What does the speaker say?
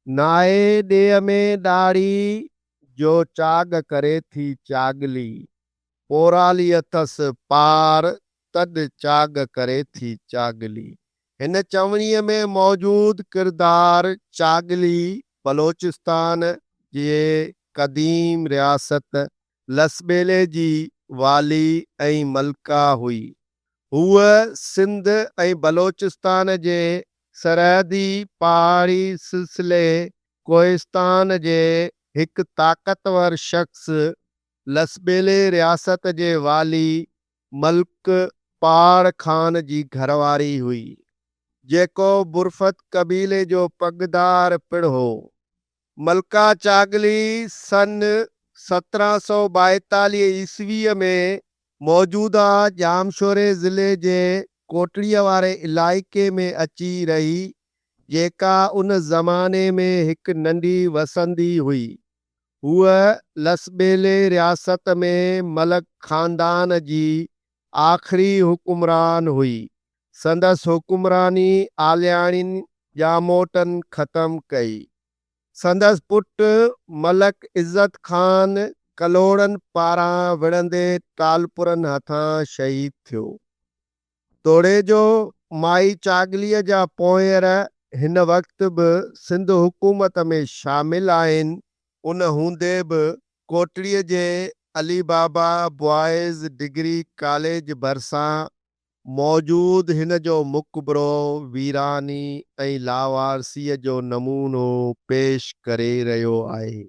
नाए ॾेह में ॾाढ़ी जो चाग करे थी चागली, पोराली अथसि पार तॾ चाग करे थी चागली। हिन चवणीअ में मौजूद किरदार चागली बलोचिस्तान जे क़दीम रियासत लसबेले जी वाली ऐं मलका हुई। हूअ सिंध ऐं बलोचिस्तान जे सरहदी पहाड़ी सिलसिले कोहिस्तान जे हिकु ताक़तवर शख्स लसबेले रियासत जे वाली मल्क पहाड़ खान जी घरवारी हुई, जेको बुरफत कबीले जो पगदार पिणु हो। मलका चागली सन 1742 ईस्वीअ में मौजूदा जामशोरे ज़िले जे कोटड़ीअ वारे इलाइक़े में अची रही, जेका उन ज़माने में हिकु नंढी वसंदी हुई। हूअ लसबेले रियासत में मलक ख़ानदान जी आख़िरी हुकुमरान हुई। संदसि हुकुमरानी आलियाणियुनि ॼामोटनि ख़तमु कई। संदसि पुटु मलक इज़्ज़त ख़ान कलोड़नि पारां विढ़ंदे टालपुरनि हथां शहीद थियो। तोड़े जो माई चागलीअ जा पोहींअर हिन वक़्त बि सिंध हुकूमत में शामिल आहिनि। उन हूंदे बि कोटड़ीअ जे अली बाबा बॉयज़ डिग्री कॉलेज भरिसां मौजूद हिन जो मक़बरो वीरानी ऐं लावारसीअ जो नमूनो पेश करे रहियो आहे।